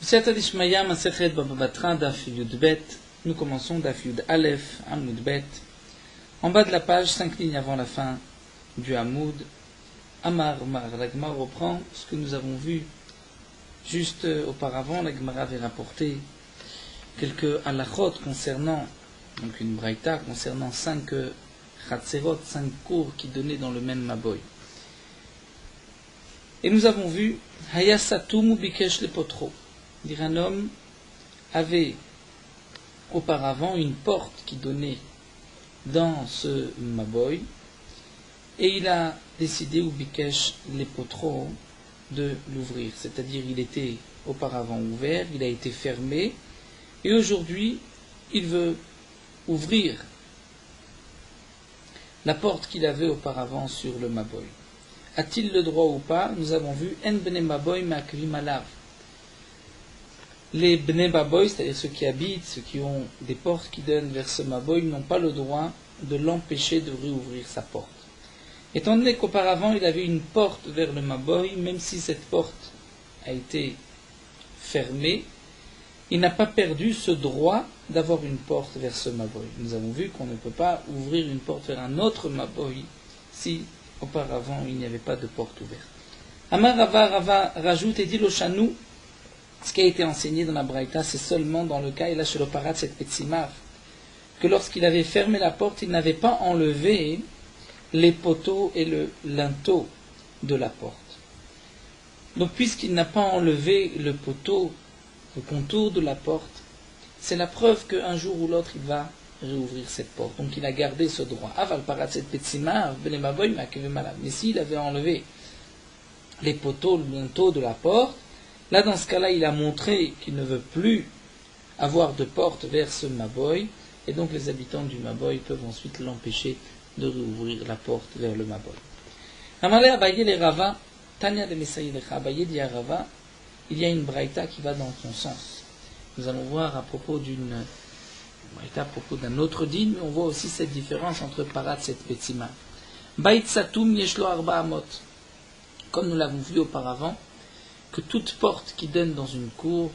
Siyata d'Ishmaya, Masechet Baba Batra, Daf Yud Bet. Nous commençons Daf Yud Aleph, Hamoud Bet. En bas de la page, 5 lignes avant la fin du Hamoud, Amar Mar, la Gemara reprend ce que nous avons vu juste auparavant. La Gemara avait rapporté quelques halachot concernant, donc une braïta concernant 5 chatzerot, 5 cours qui donnaient dans le même maboy. Et nous avons vu Hayasatum Bikesh Lepotro. Dire un homme avait auparavant une porte qui donnait dans ce maboy et il a décidé ou Bikesh Lepotro de l'ouvrir. C'est-à-dire il était auparavant ouvert, il a été fermé et aujourd'hui il veut ouvrir la porte qu'il avait auparavant sur le maboy. A-t-il le droit ou pas? Nous avons vu En bene maboy ma'akvim alav. Les bene maboy, c'est-à-dire ceux qui habitent, ceux qui ont des portes qui donnent vers ce maboy, n'ont pas le droit de l'empêcher de réouvrir sa porte. Étant donné qu'auparavant il avait une porte vers le maboy, même si cette porte a été fermée, il n'a pas perdu ce droit d'avoir une porte vers ce maboy. Nous avons vu qu'on ne peut pas ouvrir une porte vers un autre maboy si auparavant il n'y avait pas de porte ouverte. Amar Rava rajoute et dit le chanou, ce qui a été enseigné dans la Braïta, c'est seulement dans le cas, et là chez le parat cette petsimar, que lorsqu'il avait fermé la porte, il n'avait pas enlevé les poteaux et le linteau de la porte. Donc puisqu'il n'a pas enlevé le poteau, le contour de la porte, c'est la preuve qu'un jour ou l'autre il va réouvrir cette porte. Donc il a gardé ce droit. Aval parat cette petsimar, mais s'il avait enlevé les poteaux, le linteau de la porte, là, dans ce cas-là, il a montré qu'il ne veut plus avoir de porte vers ce maboy, et donc les habitants du maboy peuvent ensuite l'empêcher de réouvrir la porte vers le maboy. Amalé Abaye les Rava, Tanya de Messaï de Abaye dit à Rava, il y a une braïta qui va dans ton sens. Nous allons voir à propos d'une braïta, à propos d'un autre din, mais on voit aussi cette différence entre parat et petzima. Bait satum yeshlo arba amot. Comme nous l'avons vu auparavant, que toute porte qui donne dans une cour,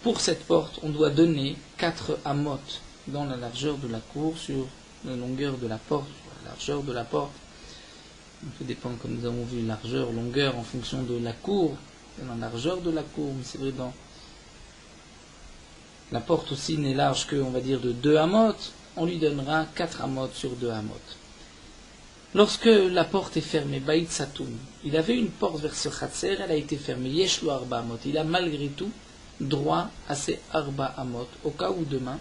pour cette porte, on doit donner 4 amot dans la largeur de la cour, sur la longueur de la porte, sur la largeur de la porte. Ça dépend, comme nous avons vu, largeur, longueur, en fonction de la cour, de la largeur de la cour, mais c'est vrai, dans la porte aussi n'est large que, on va dire, de 2 amot, on lui donnera 4 amot sur 2 amot. Lorsque la porte est fermée, Baït Satoum, il avait une porte vers ce Khatser, elle a été fermée, Yeshlo Arba Amot, il a malgré tout droit à ces Arba Amot, au cas où demain,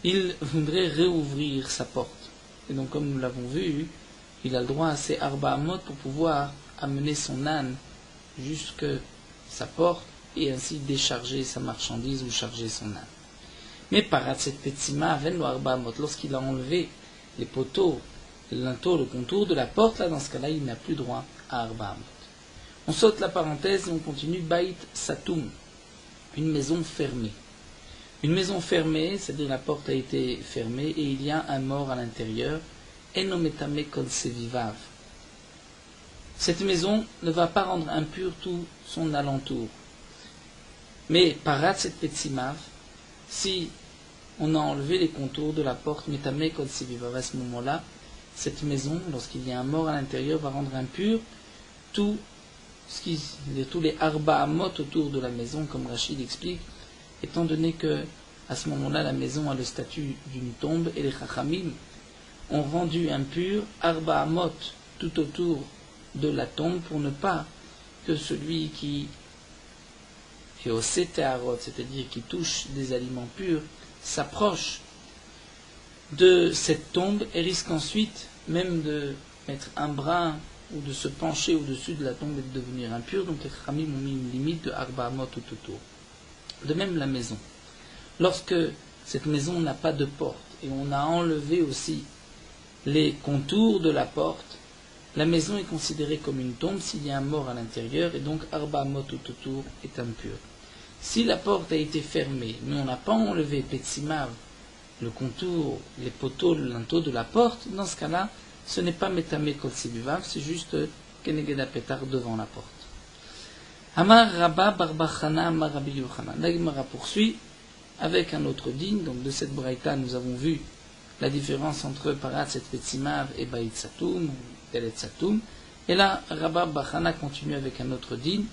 il voudrait réouvrir sa porte. Et donc, comme nous l'avons vu, il a le droit à ces Arba Amot pour pouvoir amener son âne jusque sa porte et ainsi décharger sa marchandise ou charger son âne. Mais par cette Petsima, Venlo Arba Amot, lorsqu'il a enlevé les poteaux, le linteau, le contour de la porte, là, dans ce cas-là, il n'a plus droit à Arba Amot. On saute la parenthèse et on continue. Baït Satoum, une maison fermée. Une maison fermée, c'est-à-dire la porte a été fermée et il y a un mort à l'intérieur. Enometame kol sevivav. Cette maison ne va pas rendre impur tout son alentour. Mais parat cette petsimav, si on a enlevé les contours de la porte, metame kol sevivav, à ce moment-là, cette maison, lorsqu'il y a un mort à l'intérieur, va rendre impur tous les arba amot autour de la maison, comme Rachid explique, étant donné que à ce moment-là, la maison a le statut d'une tombe, et les chachamim ont rendu impur arba amot tout autour de la tombe, pour ne pas que celui qui est au seteharot, c'est-à-dire qui touche des aliments purs, s'approche de cette tombe et risque ensuite même de mettre un bras ou de se pencher au-dessus de la tombe et de devenir impur. Donc les Khamim ont mis une limite de Arba Amot tout autour. De même la maison. Lorsque cette maison n'a pas de porte et on a enlevé aussi les contours de la porte, la maison est considérée comme une tombe s'il y a un mort à l'intérieur et donc Arba Amot tout autour est impur. Si la porte a été fermée mais on n'a pas enlevé Petsimav, le contour, les poteaux, le linteau de la porte, dans ce cas-là, ce n'est pas Metame Kol Sevivav, c'est juste Kenegeda Petar devant la porte. Amar Rabba Barbachana Amar Rabbi Yochanan. La Gemara poursuit avec un autre din. Donc de cette braïta, nous avons vu la différence entre Paratz et Petzimav et Bait Satum, ou Delet Satum. Et là, Rabba Bachana continue avec un autre din.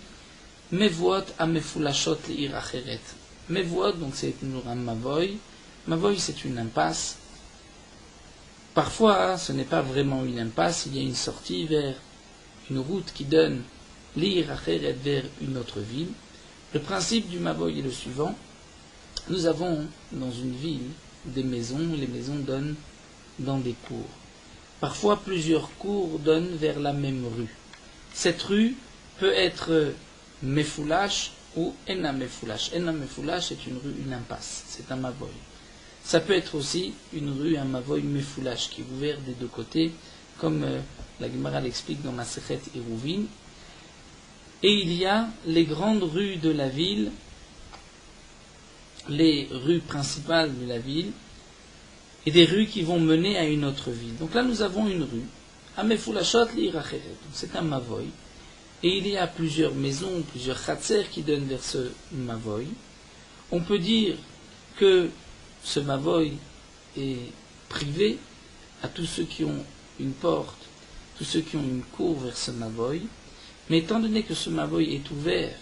Mevuot amefulashot le'ir acheret. Mevuot, donc c'est toujours un mavoy. Mavoy, c'est une impasse. Parfois, ce n'est pas vraiment une impasse, il y a une sortie vers une route qui donne l'ir acheret vers une autre ville. Le principe du mavoy est le suivant. Nous avons dans une ville des maisons, les maisons donnent dans des cours. Parfois, plusieurs cours donnent vers la même rue. Cette rue peut être Mefoulash ou Ena Mefoulash. Ena Mefoulash est une rue, une impasse, c'est un mavoy. Ça peut être aussi une rue, un mavoy Mefoulash qui est ouvert des deux côtés, comme la Gemara l'explique dans Masechet Eruvin. Et il y a les grandes rues de la ville, les rues principales de la ville, et des rues qui vont mener à une autre ville. Donc là, nous avons une rue, Amefoulashot l'Iracheret. C'est un mavoy. Et il y a plusieurs maisons, plusieurs khatser qui donnent vers ce mavoy. On peut dire que ce mavoy est privé à tous ceux qui ont une porte, tous ceux qui ont une cour vers ce mavoy. Mais étant donné que ce mavoy est ouvert,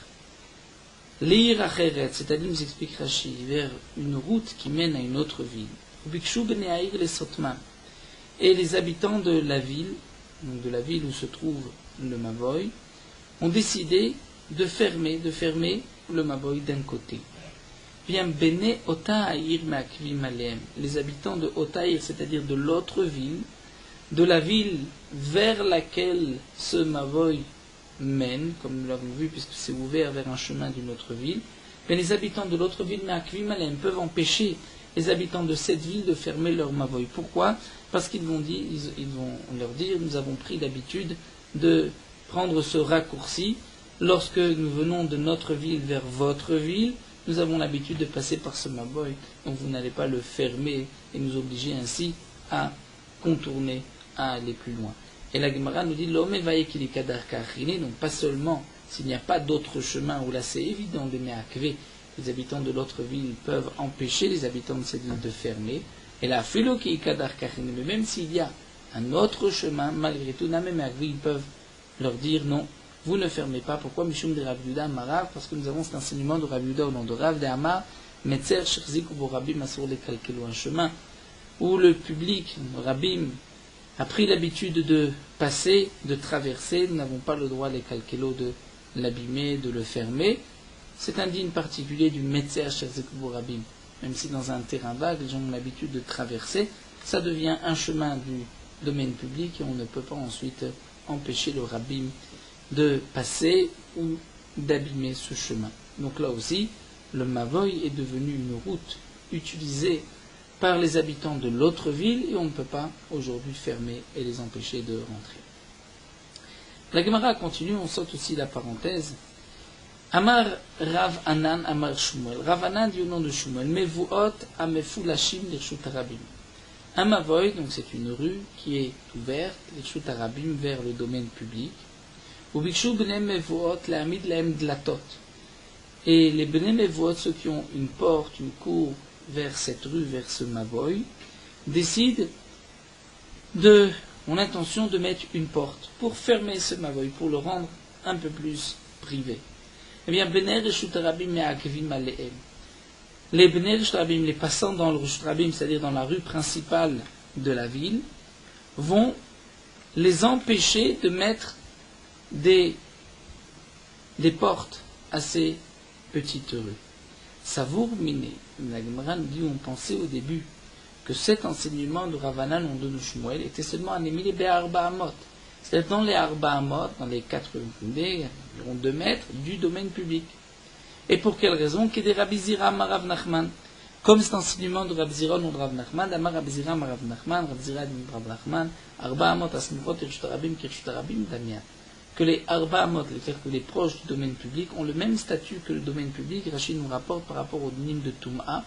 l'Ir Acheret, c'est-à-dire, nous explique Rashi, vers une route qui mène à une autre ville. Et les habitants de la ville, donc de la ville où se trouve le mavoy, ont décidé de fermer le mavoy d'un côté. Bien, Bene Otaïr Makvim Alem, les habitants de Otaïr, c'est-à-dire de l'autre ville, de la ville vers laquelle ce mavoy mène, comme nous l'avons vu, puisque c'est ouvert vers un chemin d'une autre ville, mais les habitants de l'autre ville, Makvim Alem, peuvent empêcher les habitants de cette ville de fermer leur mavoy. Pourquoi? Parce qu'ils vont leur dire, nous avons pris l'habitude de prendre ce raccourci. Lorsque nous venons de notre ville vers votre ville, nous avons l'habitude de passer par ce mavoy, donc vous n'allez pas le fermer et nous obliger ainsi à contourner, à aller plus loin. Et la Gemara nous dit, l'homme vaillé qu'il est kadar kachine, donc pas seulement s'il n'y a pas d'autre chemin, où là c'est évident de me'akve, les habitants de l'autre ville peuvent empêcher les habitants de cette ville de fermer, et la philo qui est kadar kachine, mais même s'il y a un autre chemin, malgré tout, ils peuvent leur dire non, vous ne fermez pas. Pourquoi Mishum de Rav Yuda Marav? Parce que nous avons cet enseignement de Rav Yuda au nom de Rav de Amar, Metzer Shirzik ou Rabim Asur le Kalkelo, un chemin où le public, Rabim, a pris l'habitude de passer, de traverser, nous n'avons pas le droit, les Kalkelo, de l'abîmer, de le fermer. C'est un digne particulier du Metzer Shirzik ou Rabim. Même si dans un terrain vague, les gens ont l'habitude de traverser, ça devient un chemin du domaine public et on ne peut pas ensuite empêcher le Rabim de passer ou d'abîmer ce chemin. Donc là aussi, le mavoy est devenu une route utilisée par les habitants de l'autre ville et on ne peut pas aujourd'hui fermer et les empêcher de rentrer. La Gemara continue, on saute aussi la parenthèse. Amar Rav Anan Amar Shmuel. Rav Anan dit au nom de Shmuel, Mevuot Amefulashim Lirshut Arabim. Un mavoy, donc c'est une rue qui est ouverte, Lirshut Arabim, vers le domaine public. Et les Bnei Mevuot, ceux qui ont une porte, une cour vers cette rue, vers ce mavoy, décident ont l'intention de mettre une porte pour fermer ce mavoy, pour le rendre un peu plus privé. Eh bien, Bnei Reshut Arabim me'akvim alehem. Les Bnei Reshut Arabim, les passants dans le Reshut Arabim, c'est-à-dire dans la rue principale de la ville, vont les empêcher de mettre des portes à ces petites rues. Savour miné. La Gemara nous dit, on pensait au début que cet enseignement de Ravanan ou de Shmuel était seulement un émilé be'arba amot. C'est-à-dire dans les arba amot, dans les 4 coudées, environ 2 mètres du domaine public. Et pour quelle raison? Qu'est Rabbi Zira Marav Nachman. Comme cet enseignement de Rabbi Zira ou de Rav Nachman, d'Amar Rabbi Zira Marav Nachman, Rabbi Zira de Rav Nachman, arba amot asmurot Reshut Arabim Kirshut Arabim Damien. Que les Arba Amot, c'est-à-dire que les proches du domaine public, ont le même statut que le domaine public. Rachid nous rapporte par rapport au dinim de Touma,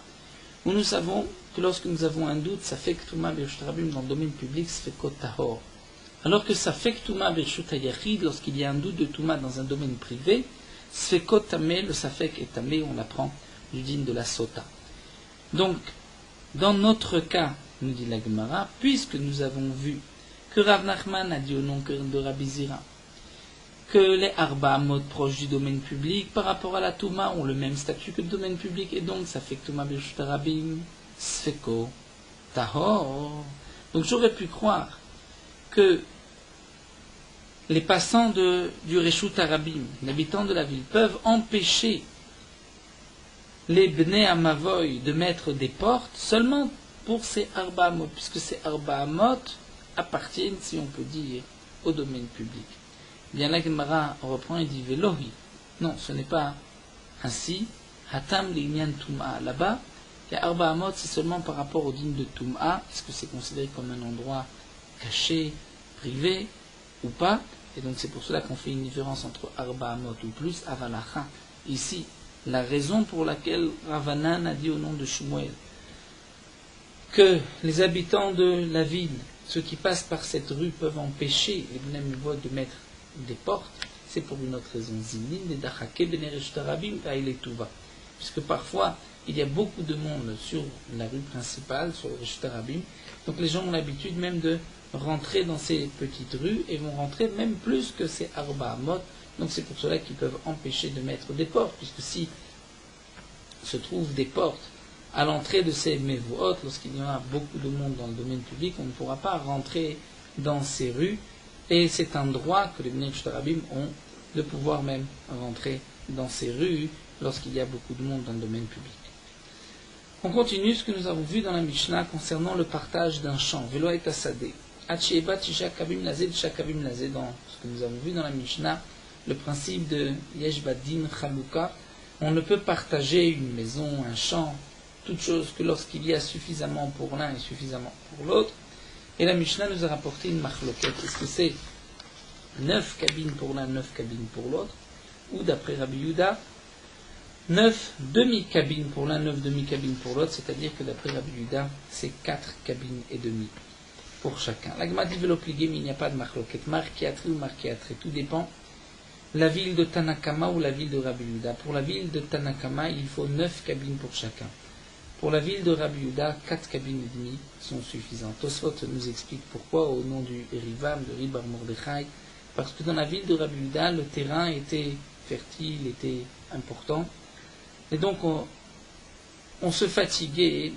où nous savons que lorsque nous avons un doute, ça fait que Touma Birshut Arabim dans le domaine public, ça fait Kot Tahor. Alors que ça fait que Touma Birshut Hayachid, lorsqu'il y a un doute de Touma dans un domaine privé, Sfekot tamé, le safek est tamé, on l'apprend du din de la sota. Donc, dans notre cas, nous dit la Gemara, puisque nous avons vu que Rav Nachman a dit au nom de Rabbi Zira que les Arba Amot proches du domaine public par rapport à la Touma ont le même statut que le domaine public, et donc ça fait que Touma Birshut Rabim, Sfeko, Tahor. Donc j'aurais pu croire que les passants du Reshut Arabim, les habitants de la ville, peuvent empêcher les Bnei Amavoy de mettre des portes seulement pour ces Arba Amot, puisque ces Arba Amot appartiennent, si on peut dire, au domaine public. Bien la Gemara reprend et dit Velohi. Non, ce n'est pas ainsi. Hatam l'Inyan Tum'a. Là-bas, les Arba Amot, c'est seulement par rapport au din de Tum'a. Est-ce que c'est considéré comme un endroit caché, privé ou pas? Et donc c'est pour cela qu'on fait une différence entre Arba Amot ou plus, Avalacha. Ici, la raison pour laquelle Ravanan a dit au nom de Shmuel que les habitants de la ville, ceux qui passent par cette rue, peuvent empêcher les Bnei Mivot de mettre des portes, c'est pour une autre raison. Puisque parfois, il y a beaucoup de monde sur la rue principale, sur le Reshut Arabim, donc les gens ont l'habitude même de rentrer dans ces petites rues et vont rentrer même plus que ces Arba Amot. Donc c'est pour cela qu'ils peuvent empêcher de mettre des portes, puisque si se trouvent des portes à l'entrée de ces Mevuot, lorsqu'il y a beaucoup de monde dans le domaine public, on ne pourra pas rentrer dans ces rues, et c'est un droit que les Bnei Arabim ont de pouvoir même rentrer dans ces rues lorsqu'il y a beaucoup de monde dans le domaine public. On continue ce que nous avons vu dans la Mishnah concernant le partage d'un champ. Velo et Asadeh. Achieba Tisha Kabim Lazé, Tisha Kabim Lazé, dans ce que nous avons vu dans la Mishnah, le principe de Yesh Badin Chaluka. On ne peut partager une maison, un champ, toute chose que lorsqu'il y a suffisamment pour l'un et suffisamment pour l'autre. Et la Mishnah nous a rapporté une marloquette. Est-ce que c'est 9 cabines pour l'un, 9 cabines pour l'autre? Ou d'après Rabbi Yehuda, 9 demi-cabines pour l'un, 9 demi-cabines pour l'autre, c'est-à-dire que d'après Rabbi Yehuda, c'est 4 cabines et demie pour chacun. La Gemara dit Velopligim, il n'y a pas de marloquette. Markiatri ou markiatri, tout dépend. La ville de Tanakama ou la ville de Rabbi Yehuda. Pour la ville de Tanakama, il faut 9 cabines pour chacun. Pour la ville de Rabbi Yehuda, 4 cabines et demie sont suffisantes. Tosfot nous explique pourquoi au nom du Rivam, de Ribar Mordechai, parce que dans la ville de Rabbi Yehuda, le terrain était fertile, était important, et donc on se fatiguait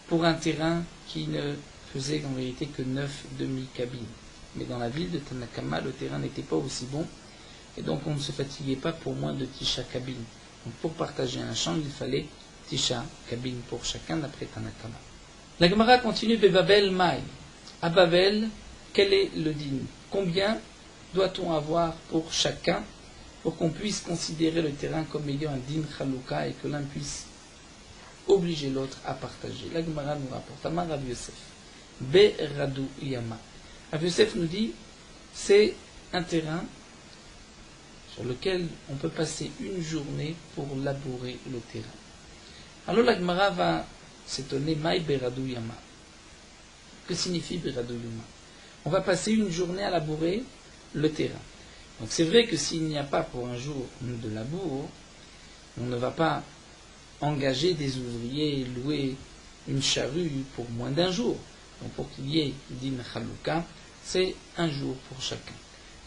pour un terrain qui ne faisait en vérité que 9 demi-cabines. Mais dans la ville de Tanakama, le terrain n'était pas aussi bon, et donc on ne se fatiguait pas pour moins de Tisha cabines. Donc pour partager un champ, il fallait Tisha, cabine pour chacun d'après Tanakama. La Gemara continue de Babel Maï. À Babel, quel est le din? Combien doit-on avoir pour chacun pour qu'on puisse considérer le terrain comme ayant un din chaluka et que l'un puisse obliger l'autre à partager? La Gemara nous rapporte Amar Rav Yosef. Beradu Yama. Rav Yosef nous dit c'est un terrain sur lequel on peut passer une journée pour labourer le terrain. Alors la Gemara va s'étonner, Maï Beradou Yama. Que signifie Beradou Yama? On va passer une journée à labourer le terrain. Donc c'est vrai que s'il n'y a pas pour un jour de labour, on ne va pas engager des ouvriers, louer une charrue pour moins d'un jour. Donc pour qu'il y ait din chaluka, c'est un jour pour chacun.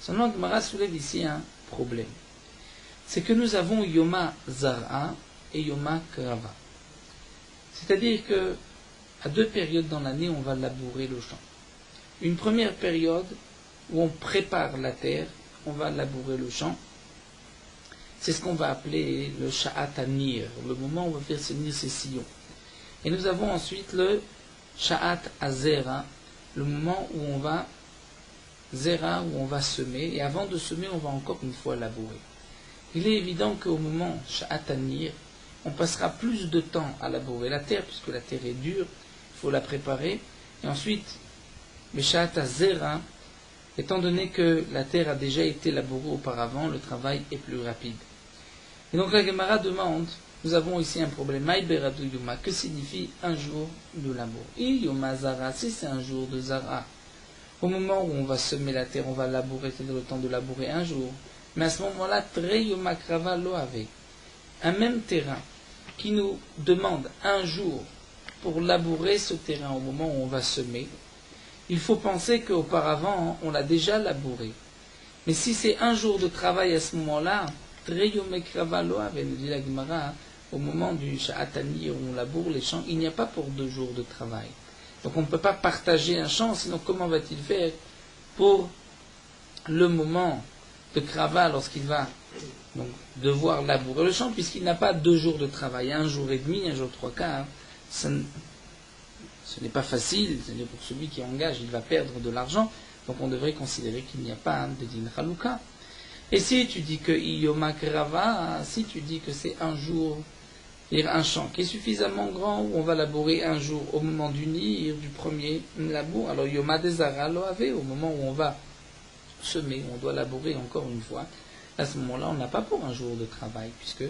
Seulement, Gemara soulève ici un problème. C'est que nous avons Yoma Zara et Yoma Krava. C'est-à-dire que à 2 périodes dans l'année, on va labourer le champ. Une première période où on prépare la terre, on va labourer le champ. C'est ce qu'on va appeler le Sha'at Anir, le moment où on va faire tenir ses sillons. Et nous avons ensuite le Sha'at Azera, le moment où on va Zera, où on va semer. Et avant de semer, on va encore une fois labourer. Il est évident qu'au moment Sha'at Anir, on passera plus de temps à labourer la terre, puisque la terre est dure, il faut la préparer. Et ensuite, le Sha'at Azera, étant donné que la terre a déjà été labourée auparavant, le travail est plus rapide. Et donc la Gemara demande, nous avons ici un problème, Maï Beradou Yuma, que signifie un jour de labour? I Yoma Zara, si c'est un jour de Zara, au moment où on va semer la terre, on va labourer, c'est-à-dire le temps de labourer un jour. Mais à ce moment-là, Treyoma Krava lo avait. Un même terrain qui nous demande un jour pour labourer ce terrain au moment où on va semer, il faut penser qu'auparavant, on l'a déjà labouré. Mais si c'est un jour de travail à ce moment-là, Treyoma Krava lo avait, nous dit la Gemara, au moment du Sha'atani où on laboure les champs, il n'y a pas pour 2 jours de travail. Donc on ne peut pas partager un champ, sinon comment va-t-il faire pour le moment de Krava lorsqu'il va donc devoir labourer le champ, puisqu'il n'a pas 2 jours de travail, 1 jour et demi, 1 jour 3/4. Ce n'est pas facile, c'est-à-dire pour celui qui engage, il va perdre de l'argent, donc on devrait considérer qu'il n'y a pas de din chaluka. Et si tu dis que Iyoma Krava, si tu dis que c'est un jour, un champ qui est suffisamment grand où on va labourer un jour au moment du nir, du premier labour, alors Yoma Dezara lo avait, au moment où on va semer, on doit labourer encore une fois, à ce moment-là, on n'a pas pour un jour de travail, puisque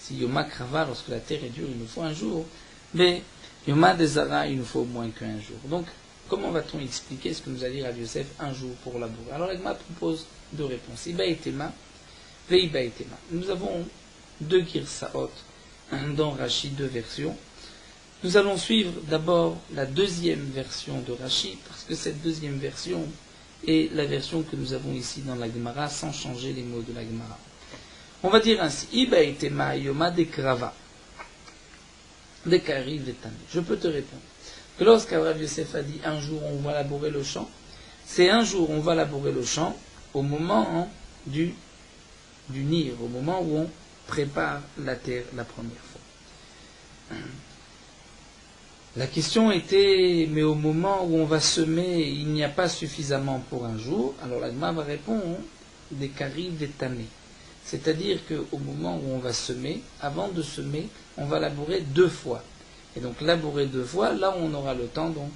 si Yoma Krava, lorsque la terre est dure, il nous faut un jour, mais Yoma Dezara, il nous faut au moins qu'un jour. Donc, comment va-t-on expliquer ce que nous a dit Rav Yosef, un jour pour labourer? Alors, l'Agma propose 2 réponses. Iba et Tema, Veiba et Tema. Nous avons 2 Girsaot dans Rashi, 2 versions. Nous allons suivre d'abord la 2e version de Rashi, parce que cette 2e version est la version que nous avons ici dans la Gemara, sans changer les mots de la Gemara. On va dire ainsi, Iba et Tema Yoma de Krava, de Kari Vetane. Je peux te répondre que lorsqu'Abrav Yosef a dit un jour on va labourer le champ, c'est un jour on va labourer le champ au moment du nir, au moment où on prépare la terre la première fois. La question était, mais au moment où on va semer, il n'y a pas suffisamment pour un jour. Alors l'Agma va répondre, des caries vétamées. C'est-à-dire qu'au moment où on va semer, avant de semer, on va labourer 2 fois. Et donc labourer 2 fois, là on aura le temps, donc,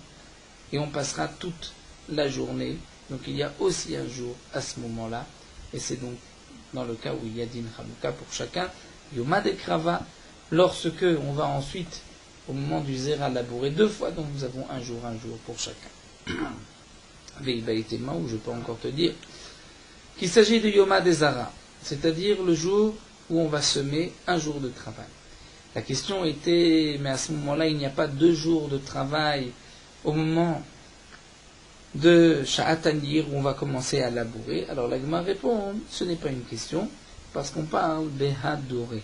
et on passera toute la journée. Donc il y a aussi un jour à ce moment-là, et c'est donc dans le cas où il y a din chaluka pour chacun, Yoma de Krava, lorsque on va ensuite, au moment du Zera, labourer 2 fois, donc nous avons un jour pour chacun. Veiba et Tema, où je peux encore te dire qu'il s'agit de Yoma de Zara, c'est-à-dire le jour où on va semer un jour de travail. La question était, mais à ce moment-là, il n'y a pas 2 jours de travail au moment de Sha'atanir où on va commencer à labourer. Alors la Gemara répond, ce n'est pas une question, parce qu'on parle Behadoré.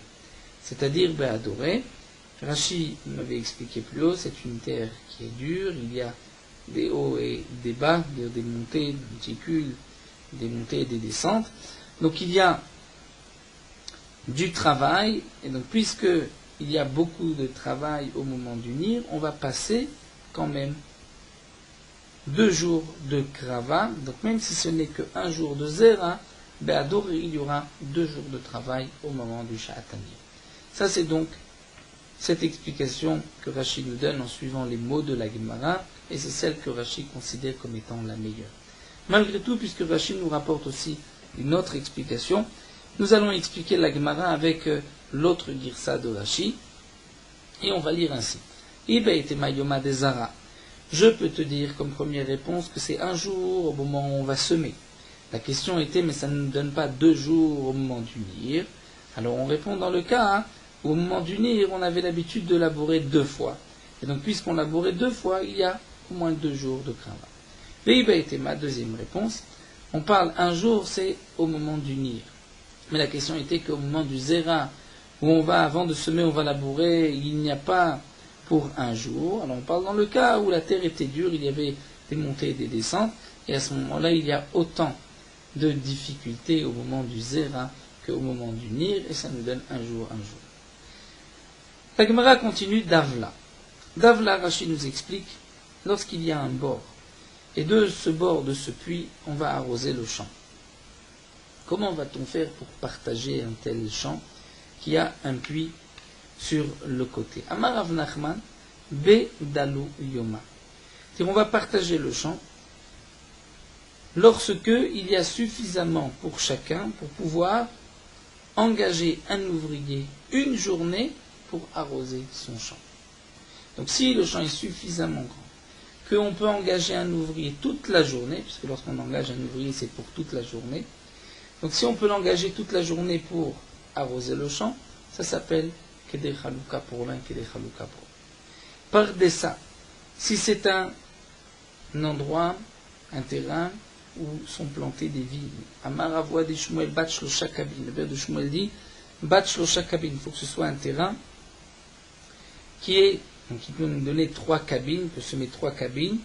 C'est-à-dire Behadoré, Rashi m'avait expliqué plus haut, c'est une terre qui est dure, il y a des hauts et des bas, des montées, des monticules, des montées et des descentes. Donc il y a du travail, et donc puisque il y a beaucoup de travail au moment du nir, on va passer quand même 2 jours de krava, donc même si ce n'est qu'un jour de zera, il y aura 2 jours de travail au moment du sha'atanir. Ça c'est donc cette explication que Rashi nous donne en suivant les mots de la Gemara, et c'est celle que Rashi considère comme étant la meilleure. Malgré tout, puisque Rashi nous rapporte aussi une autre explication, nous allons expliquer la Gemara avec l'autre girsa de Rashi, et on va lire ainsi. Iba etema yoma de Zara. Je peux te dire comme première réponse que c'est un jour au moment où on va semer. La question était, mais ça ne nous donne pas 2 jours au moment du nir. Alors on répond dans le cas où au moment du nir, on avait l'habitude de labourer 2 fois. Et donc puisqu'on labourait 2 fois, il y a au moins 2 jours de krava. Veiba était ma 2e réponse. On parle un jour, c'est au moment du nir. Mais la question était qu'au moment du zera, où on va, avant de semer, on va labourer, il n'y a pas pour un jour. Alors on parle dans le cas où la terre était dure, il y avait des montées et des descentes, et à ce moment-là, il y a autant de difficultés au moment du zera qu'au moment du nir, et ça nous donne un jour. La Gemara continue d'Avla. D'Avla, Rashi nous explique, lorsqu'il y a un bord, et de ce bord, de ce puits, on va arroser le champ. Comment va-t-on faire pour partager un tel champ qui a un puits sur le côté? Amar Rav Nachman, Be Dalu Yoma. C'est-à-dire, on va partager le champ lorsque il y a suffisamment pour chacun pour pouvoir engager un ouvrier une journée pour arroser son champ. Donc si le champ est suffisamment grand, qu'on peut engager un ouvrier toute la journée, puisque lorsqu'on engage un ouvrier c'est pour toute la journée, Donc si on peut l'engager toute la journée pour arroser le champ, ça s'appelle Kedei Chaluka pour l'un, Kedei Chaluka pour l'autre. Par dessin, si c'est un endroit, un terrain où sont plantées des vignes, Amar Avoua de Shmuel Bat Shlosha Kabin, le père de Shmuel dit Bat Shlosha Kabin, il faut que ce soit un terrain qui peut nous donner 3 cabines, peut semer 3 cabines,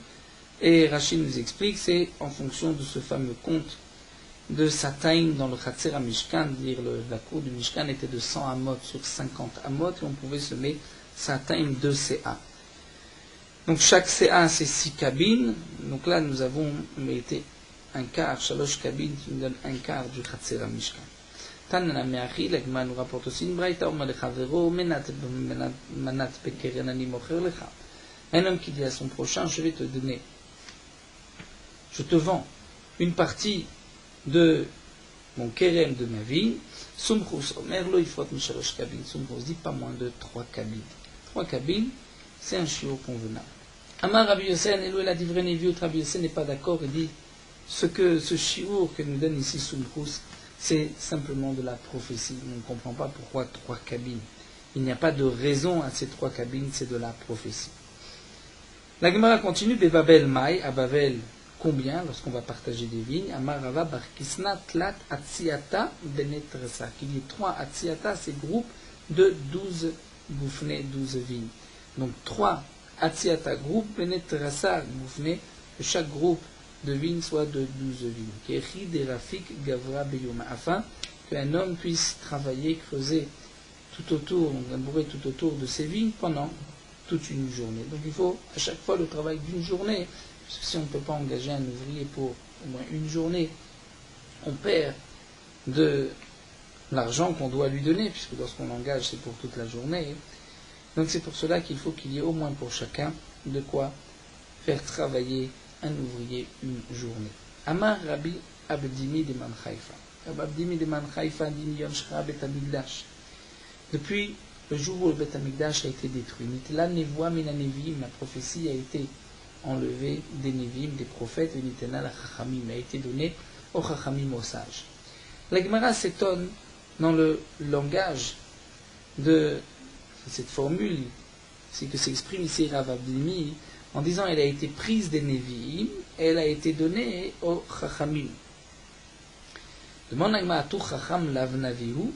et Rachid nous explique, c'est en fonction de ce fameux compte de Sataim dans le Chatzer à Mishkan, dire la cour du Mishkan était de 100 amot sur 50 amot, et on pouvait semer Sataim 2 CA. Donc chaque CA c'est 6 cabines, donc là nous avons été un quart, Shalosh cabines qui nous donne un quart du Chatzer à Mishkan. Tanana Meachi, l'Agma nous rapporte aussi une braïta, Oma lechavero, manat bekeren ani mocher lecha. Un homme qui dit à son prochain, je vais te donner, je te vends une partie de mon kérem de ma vie, Sumchus Omer lo ifrot mishalosh kabin. Sumchus dit pas moins de 3 cabines. 3 cabines, c'est un shiur convenable. Amar Rabbi Yossé, Anelou la divrei neviut, Rabbi Yossé n'est pas d'accord et dit ce shiur que nous donne ici Sumchus, c'est simplement de la prophétie. On ne comprend pas pourquoi 3 cabines. Il n'y a pas de raison à ces 3 cabines, c'est de la prophétie. La Gemara continue, Bebabel Mai, à Babel, combien lorsqu'on va partager des vignes? Amarava Barkisna Tlat Atsiata Benetresa. Qu'il y ait 3 Atsiata, c'est groupe de 12 boufnets, 12 vignes. Donc 3 Atsiata groupe, Benetresa boufnets, que chaque groupe de vignes soit de 12 vignes. Kechi de Rafik Gavra Beyoma. Afin qu'un homme puisse travailler, creuser tout autour, labourer tout autour de ces vignes pendant toute une journée. Donc il faut à chaque fois le travail d'une journée. Parce que si on ne peut pas engager un ouvrier pour au moins une journée, on perd de l'argent qu'on doit lui donner, puisque lorsqu'on l'engage, c'est pour toute la journée. Donc c'est pour cela qu'il faut qu'il y ait au moins pour chacun de quoi faire travailler un ouvrier une journée. Amar Rabbi Abdimi de Man Haïfa. Rabbi Abdimi de Man Haïfa dit Miyon Shra Bet Amigdash. Depuis le jour où le Bet Amigdash a été détruit, Nitla Nevoa Mina Nevim, la prophétie a été enlevé des Nevim, des prophètes, et Nitena la Chachamim, a été donné aux Chachamim, aux sages. La Gemara s'étonne dans le langage de cette formule, c'est que s'exprime ici Rav Abdimi, en disant elle a été prise des Nevim, et elle a été donnée aux Chachamim. Demande à Gemara, tout Chacham lav navihu,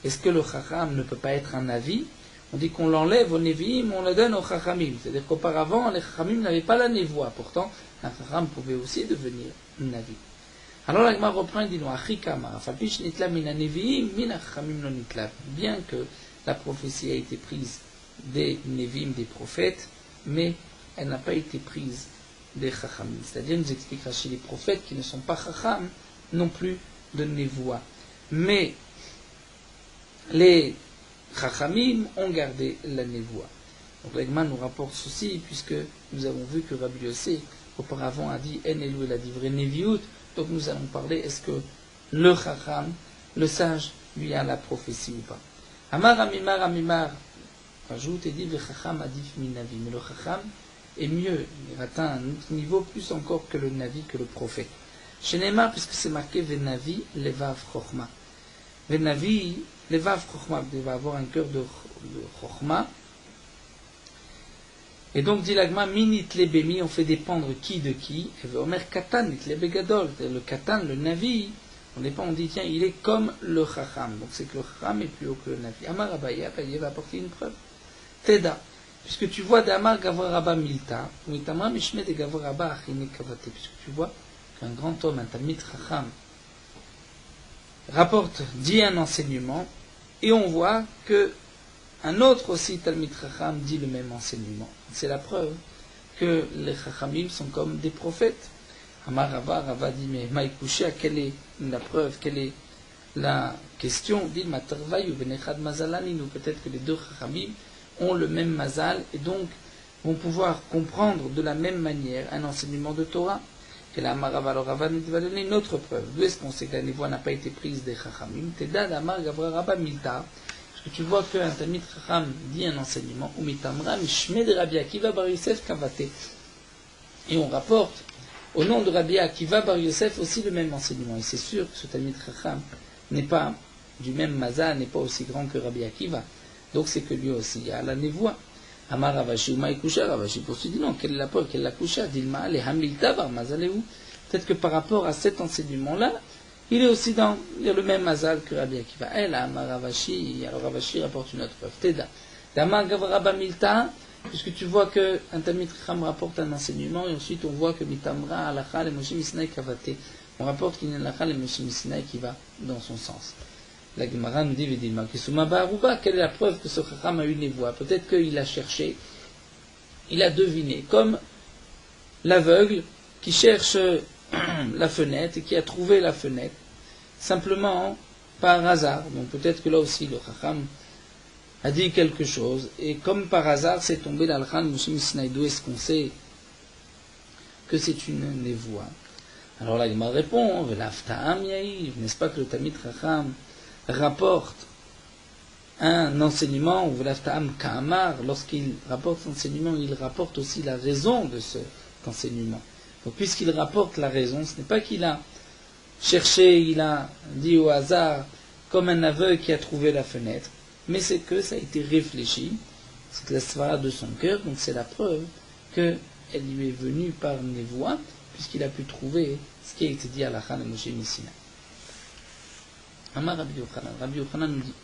est-ce que le Chacham ne peut pas être un Navi? On dit qu'on l'enlève au Nevi'im, on le donne au Chachamim. C'est-à-dire qu'auparavant, les Chachamim n'avaient pas la névoie. Pourtant, un Chacham pouvait aussi devenir un Navi. Alors la Gemara reprend et dit non, bien que la prophétie a été prise des Nevi'im, des prophètes, mais elle n'a pas été prise des Chachamim. C'est-à-dire, nous expliquera chez les prophètes qui ne sont pas Chacham, non plus de névoie. Mais les Chachamim ont gardé la névoie. Donc l'Egma nous rapporte ceci, puisque nous avons vu que Rabbi Yossé, auparavant, a dit En Elou et la divrei neviut. Donc nous allons parler, est-ce que le Chacham, le sage, lui a la prophétie ou pas. Amar Amimar, ajoute et dit Le Chacham adif min Navi. Mais le Chacham est mieux, il atteint un autre niveau, plus encore que le Navi, que le prophète. Chez Neymar, puisque c'est marqué Venavi, Levav Chochma. Venavi, Levav Chochma, il va avoir un cœur de Chochma. Et donc, dit l'Agma, Minit Lebemi, on fait dépendre qui de qui. Et Omer Katan, Nit Lebegadol, le Katan, le Navi, on n'est pas, on dit, tiens, il est comme le Chacham. Donc, c'est que le Chacham est plus haut que le Navi. Amar Abaye, Abaye va apporter une preuve. Teda, puisque tu vois d'Amar Gavaraba Milta, ou Itamra Mishme de Gavaraba Achine Kavate, puisque tu vois qu'un grand homme, un Talmid Chacham, rapporte, dit un enseignement, et on voit que un autre aussi, Talmid Chacham, dit le même enseignement. C'est la preuve que les Chachamim sont comme des prophètes. Amar Rava dit, mais Maïkouché, quelle est la preuve, quelle est la question? Dit, Matarvaï ou Benechad Mazalaninu, peut-être que les deux Chachamim ont le même mazal, et donc vont pouvoir comprendre de la même manière un enseignement de Torah. Et là, Amarava, alors Rava nous va donner une autre preuve. D'où est-ce qu'on sait que la névoie n'a pas été prise des Chachamim? Teda d'Amar Gavra Rabba Milta. Tu vois qu'un Talmid Chacham dit un enseignement, ou mitamra mishme de Rabbi Akiva bar Yosef kavate. Et on rapporte au nom de Rabbi Akiva Bar Yosef aussi le même enseignement. Et c'est sûr que ce Talmid Chacham n'est pas du même mazal, n'est pas aussi grand que Rabbi Akiva. Donc c'est que lui aussi il y a la névoie. Amar Ravashi ou Maïkoucha, Ravashi poursuit dit non, quelle est la preuve, quelle est la coucha, Dilma, les Hamilta Bar Mazaleu. Peut-être que par rapport à cet enseignement-là, il est aussi dans le même mazal que Rabbi Akiva. Elle a Amar Ravashi, alors Ravashi rapporte une autre preuve. Teda. Damar Gavraba Milta, puisque tu vois qu'un Talmid Chacham rapporte un enseignement, et ensuite on voit que Mitamra, Alacha, le Moshe Misinaï Kavate, on rapporte qu'il y a Alacha, le Moshe Misinaï qui va dans son sens. La Gemara nous dit, Vedilma, Kisuma Ba'aruba, quelle est la preuve que ce Chacham a eu une voix? Peut-être qu'il a cherché, il a deviné, comme l'aveugle qui cherche la fenêtre et qui a trouvé la fenêtre, simplement par hasard. Donc peut-être que là aussi le Chacham a dit quelque chose, et comme par hasard c'est tombé l'Alchan Moshe Misinaï. D'où est-ce qu'on sait que c'est une névoie? Alors là il m'a répondu, n'est-ce pas que le Talmid Chacham rapporte un enseignement, ou l'Aftaam Ka'amar, lorsqu'il rapporte l'enseignement, il rapporte aussi la raison de cet enseignement. Donc puisqu'il rapporte la raison, ce n'est pas qu'il a cherché, il a dit au hasard, comme un aveugle qui a trouvé la fenêtre, mais c'est que ça a été réfléchi, c'est la svara de son cœur, donc c'est la preuve qu'elle lui est venue par névoie, puisqu'il a pu trouver ce qui a été dit à l'Achan et Moshe Misinaï. Amar Rabbi Yochanan. Rabbi Yochanan nous dit,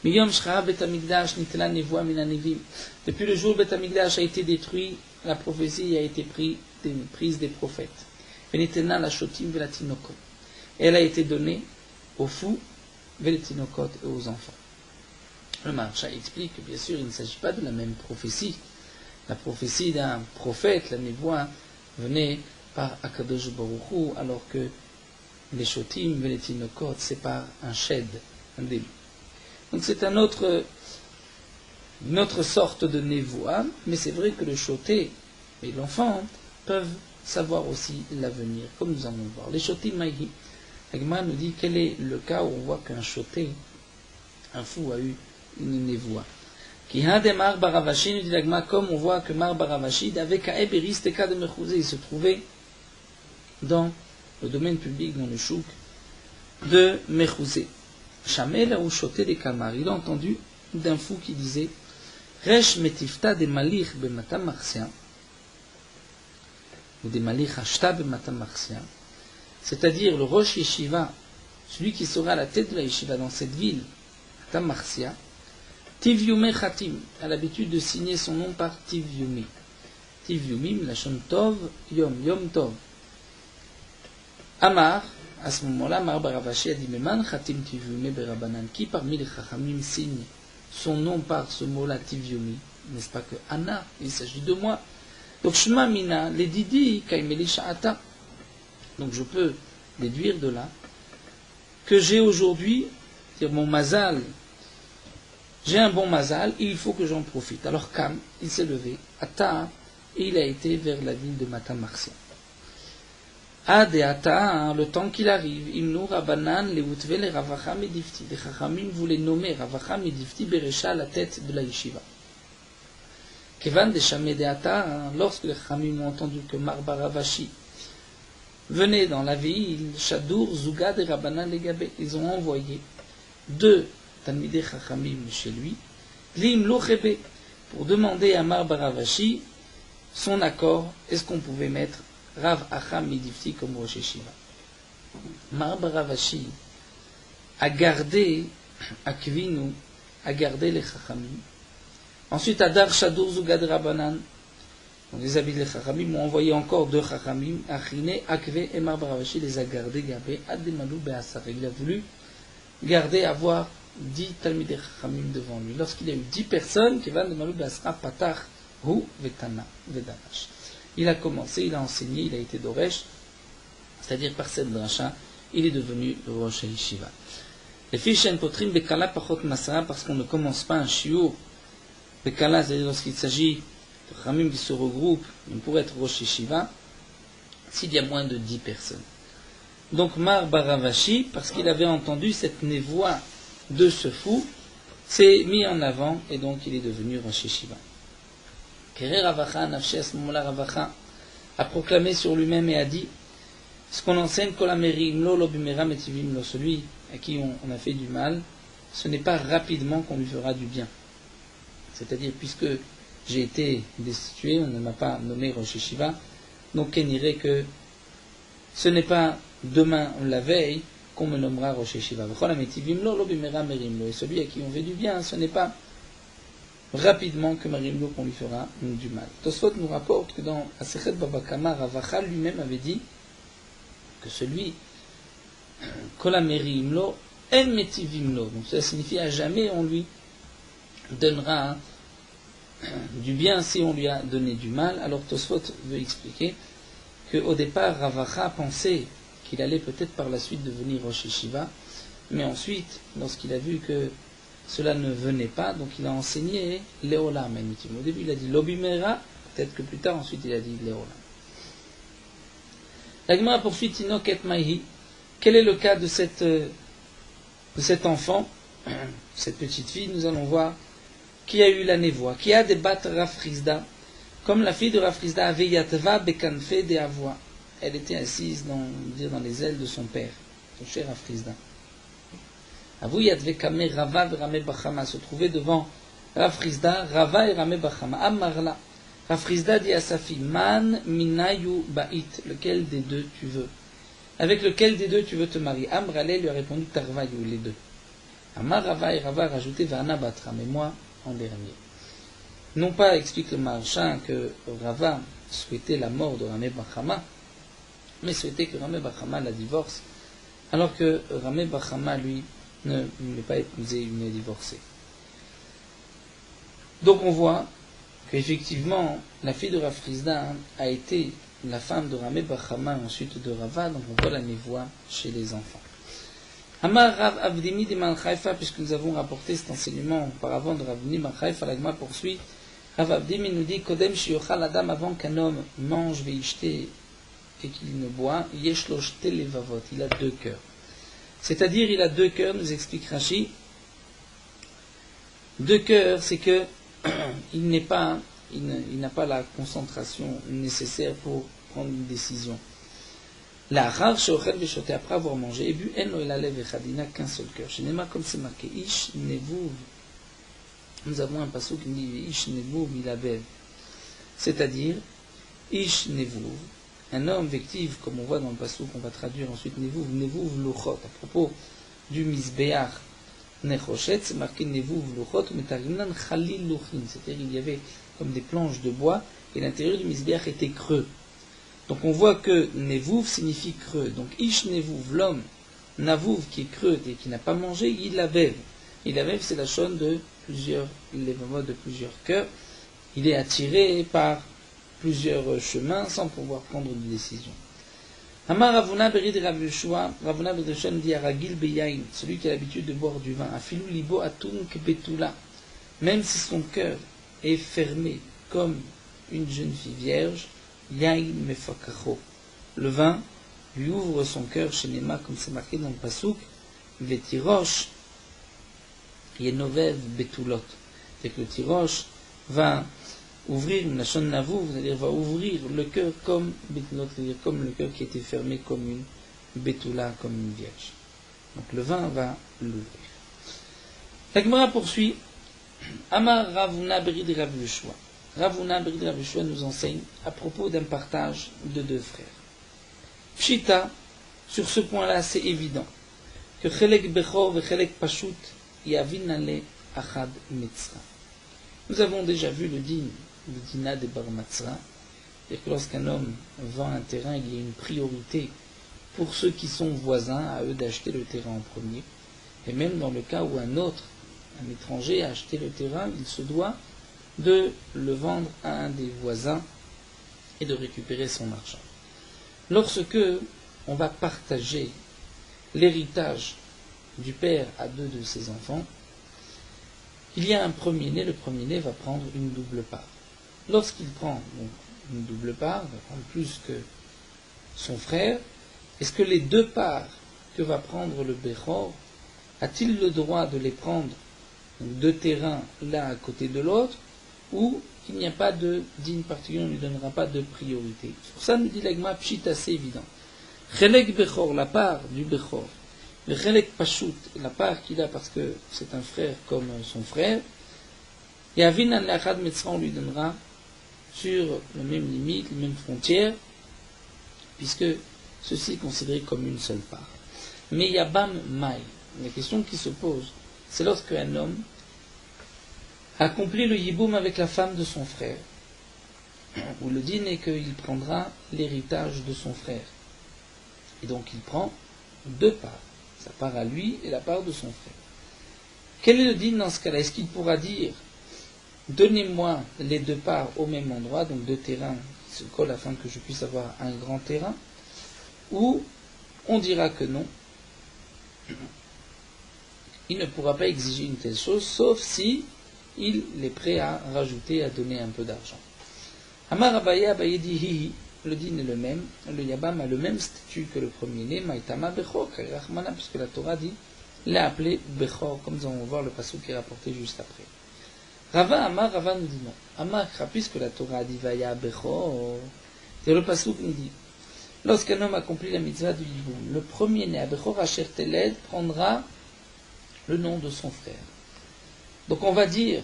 Miyom Shra Bet Hamikdash Nitela Nevoa Min HaNevim. Depuis le jour où Bet Hamikdash a été détruit, la prophétie a été prise des prophètes. Venitena la Shotim Vela Tinokot. Elle a été donnée aux fous, Vela Tinokot et aux enfants. Le Maharsha explique que bien sûr il ne s'agit pas de la même prophétie. La prophétie d'un prophète, la Nevoa, venait par Akadosh Baruch Hu, alors que les shotim, les tinokot, c'est par un shed, un début. Donc c'est une autre sorte de névoie, mais c'est vrai que le shoté et l'enfant peuvent savoir aussi l'avenir, comme nous allons voir. Les shotim maïhi, Agma nous dit quel est le cas où on voit qu'un shoté, un fou, a eu une névoie. Qui a des Mar Baravashi, nous dit l'Agma, comme on voit que Mar Baravashi, avec un éberis des cas de Mechouzé, il se trouvait dans le domaine public, dans le chouk de Mechouzé. Chamel ou Choté des Kamar, il a entendu d'un fou qui disait Resh metifta de malich bematam martien, ou des malich ashta bematam martien, c'est-à-dire le Rosh Yeshiva, celui qui sera à la tête de la Yeshiva dans cette ville, Matam Marcia, Tivyume Khatim, a l'habitude de signer son nom par Tivyumi. Tivyumim, Lachon Tov, Yom Tov. Amar, à ce moment-là, Mar Baravashi a dit Meman Khatim Tivyume Berabanan, qui parmi les Chachamim signe son nom par ce mot-là Tivyumi? N'est-ce pas que Anna, il s'agit de moi. Donc Shema Mina, les Didi, Kaimeli Sha'ata. Donc je peux déduire de là que j'ai aujourd'hui, c'est-à-dire mon mazal, j'ai un bon mazal et il faut que j'en profite. Alors Kam, il s'est levé, Ata, et il a été vers la ville de Matam Marcia. Ad et Ata, le temps qu'il arrive, Imnu Rabanan, les Utve, les Ravacham et Difti. Les Chachamim voulaient nommer Ravacham et Difti Berecha à la tête de la yeshiva. Kevan de Shamé de Ata, lorsque les Chachamim ont entendu que Mar Baravashi venait dans la ville, Shadur, Zugad et Rabbanan Legabé, ils ont envoyé 2 Talmidei Chachamim chez lui, Lim Lochebe, pour demander à Mar Baravashi son accord, est-ce qu'on pouvait mettre Rav Acham Midifti comme Rosh Yeshiva. Mar Baravashi a gardé, Akvinu, a gardé les Chachamim. Ensuite, Adar Shadur, Zugad et Rabbanan, donc les habits des Chachamim m'ont envoyé encore 2 Chachamim, Achine, Akve et Mar Baravashi les a gardés, Gabé, Ademalou Be'asar. Il a voulu garder, avoir 10 Talmidei Chachamim devant lui. Lorsqu'il y a eu 10 personnes, Kevan Demalou Be'asar, Patach, Hu, Vetana, Vedanash. Il a commencé, il a enseigné, il a été Doresh, c'est-à-dire par cette dracha, il est devenu le Rosh Yeshiva. Les filles Shen Potrim Bekala Pachot Masara, parce qu'on ne commence pas un shiur, Bekala, c'est-à-dire lorsqu'il s'agit de Chachamim qui se regroupent, on pourrait être Rosh Yeshiva, s'il y a moins de 10 personnes. Donc Mar Baravashi, parce qu'il avait entendu cette névoie de ce fou, s'est mis en avant et donc il est devenu Rosh Yeshiva. Kere Ravacha, Nafshe, à ce moment-là, Ravacha a proclamé sur lui-même et a dit ce qu'on enseigne, celui à qui on a fait du mal, ce n'est pas rapidement qu'on lui fera du bien. C'est-à-dire, puisque j'ai été destitué, on ne m'a pas nommé Rosh Yeshiva, donc on dirait que ce n'est pas demain ou la veille qu'on me nommera Rosh Yeshiva. Et celui à qui on fait du bien, ce n'est pas rapidement que Marimlo qu'on lui fera du mal. Tosfot nous rapporte que dans Asechet Baba Kama, Ravachal lui-même avait dit que celui Kolamerimlo en metivimlo. Donc ça signifie à jamais on lui donnera du bien si on lui a donné du mal. Alors Tosfot veut expliquer qu'au départ Ravacha pensait qu'il allait peut-être par la suite devenir Rosh Yeshiva, mais ensuite, lorsqu'il a vu que cela ne venait pas, donc il a enseigné Léolam. Au début il a dit Lobimera, peut-être que plus tard ensuite il a dit Léolam. La Gemara poursuit Tinok et Maïhi. Quel est le cas de cet enfant, cette petite fille? Nous allons voir qui a eu la névoie, qui a des bat Rafrizda, comme la fille de Rafrizda avait Yatva Bekanfe de Avoa. Elle était assise dans les ailes de son père, son cher Rafrizda. Avou Yatve Kame Rava et Rame Bachama se trouvaient devant Rafrizda, Rava et Rame Bachama. Amarla. Rafrizda dit à sa fille, Man Minayu Ba'it, lequel des deux tu veux? Avec lequel des deux tu veux te marier? Amrale lui a répondu, Tarvayu, les deux. Amar Rava et Rava a rajouté, Vana Batra, mais moi en dernier. Non pas, explique le Maharsha, que Rava souhaitait la mort de Rame Bachama, mais souhaitait que Rame Bachama la divorce, alors que Rame Bachama, lui, ne voulait pas épouser une divorcée. Donc on voit qu'effectivement, la fille de Rafrizda a été la femme de Rame Bachama, ensuite de Rava, donc on voit la névoie chez les enfants. Amar Rav Avdimi de Malchaifa, puisque nous avons rapporté cet enseignement auparavant de Rav Avdimi Malchaifa, la Gemara poursuit. Rav Avdimi nous dit Kodem Shiochal Adam, avant qu'un homme mange veishte et qu'il ne boit, Yeshlo shte levavot, il a deux cœurs. C'est-à-dire, il a deux cœurs, nous explique Rashi. Deux cœurs, c'est que il n'a pas la concentration nécessaire pour prendre une décision. La rare sheochel veshoté, après avoir mangé et bu, en lo elalev echad, il n'a qu'un seul cœur. Chez Nema, comme c'est marqué, ish nevuv. Nous avons un passage qui dit ish nevuv ilabev. C'est-à-dire, ish nevuv, un homme vective, comme on voit dans le passage qu'on va traduire ensuite, nevuv, nevuv luchot. À propos du misbeach nechoshet, c'est marqué nevuv luchot, metarimnan chalil luchin. C'est-à-dire, il y avait comme des planches de bois, et l'intérieur du misbeach était creux. Donc on voit que Nevuv signifie creux. Donc Ish Nevuv, l'homme Navuv qui est creux et qui n'a pas mangé, il l'avev. Il l'avev, c'est la chaîne de plusieurs cœurs. Il est attiré par plusieurs chemins sans pouvoir prendre une décision. Amar Ravuna Berid Rav Yeshua, Ravuna Berid Yeshua dit à Ragil Beyain, celui qui a l'habitude de boire du vin, Afilou Libo Atum Kbetula, même si son cœur est fermé comme une jeune fille vierge, Yain mefakacho. Le vin lui ouvre son cœur chez Nema, comme c'est marqué dans le Pasuk, Vetirosh Yenovev Betulot. C'est que le tirosh va ouvrir, la shon navou, c'est-à-dire va ouvrir le cœur comme Betulot, c'est-à-dire comme le cœur qui était fermé comme une Betula, comme une vierge. Donc le vin va l'ouvrir. La Gemara poursuit, Amar Ravuna Berid Rav Yeshua. Ravuna Berid Rav Yeshua nous enseigne à propos d'un partage de deux frères. Pshita, sur ce point-là, c'est évident que Chelek Bechor et Chelek Pashut Yavinale Achad Metzra. Nous avons déjà vu le dina de Bar Matzra, c'est-à-dire que lorsqu'un homme vend un terrain, il y a une priorité pour ceux qui sont voisins, à eux d'acheter le terrain en premier. Et même dans le cas où un étranger a acheté le terrain, il se doit de le vendre à un des voisins et de récupérer son argent. Lorsque on va partager l'héritage du père à deux de ses enfants, il y a un premier-né, le premier-né va prendre une double part. Lorsqu'il prend donc une double part, il va prendre plus que son frère, est-ce que les deux parts que va prendre le Bechor, a-t-il le droit de les prendre, donc deux terrains l'un à côté de l'autre, ou qu'il n'y a pas de digne particulier, on ne lui donnera pas de priorité. Pour ça, nous dit l'agma pshit assez évident. Chelek Bechor, la part du Bechor, le Chelek Pashut, la part qu'il a parce que c'est un frère comme son frère, et Avinan Lachad Metzra, on lui donnera sur la même limite, les mêmes frontières, puisque ceci est considéré comme une seule part. Mais Yabam Mai, la question qui se pose, c'est lorsque un homme accomplit le yiboum avec la femme de son frère, où le din est qu'il prendra l'héritage de son frère. Et donc il prend deux parts, sa part à lui et la part de son frère. Quel est le din dans ce cas-là? Est-ce qu'il pourra dire donnez-moi les deux parts au même endroit, donc deux terrains qui se collent afin que je puisse avoir un grand terrain, ou on dira que non, il ne pourra pas exiger une telle chose, sauf si il est prêt à rajouter, à donner un peu d'argent. Amar Abaye, Abaye dit hihi, le din est le même, le Yabam a le même statut que le premier-né, Maïtama Bechor, Rachmana, puisque la Torah dit, l'a appelé Bechor, comme nous allons voir le passage qui est rapporté juste après. Rava Amar, Rava nous dit non. Amar, puisque la Torah dit Vaya Bechor, c'est le passage qui nous dit, lorsqu'un homme accomplit la mitzvah du Yiboum, le premier-né à Bechor, Asher Teled, prendra le nom de son frère. Donc on va dire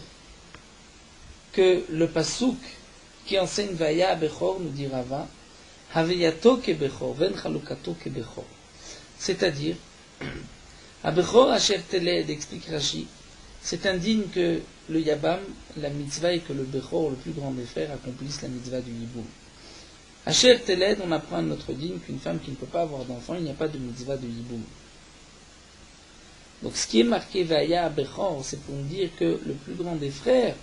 que le pasouk qui enseigne Vaya Bechor, nous dit Rava, Haveyato ke Bechor, ven chalukato ke Bechor. C'est-à-dire, à Bechor Asher Teled, explique Rashi, c'est indigne que le Yabam, la mitzvah, et que le Bechor, le plus grand des frères, accomplisse la mitzvah du Yiboum. Asher Teled, on apprend à notre digne qu'une femme qui ne peut pas avoir d'enfant, il n'y a pas de mitzvah de Yiboum. Donc ce qui est marqué Vaya Bechor, c'est pour nous dire que le plus grand des frères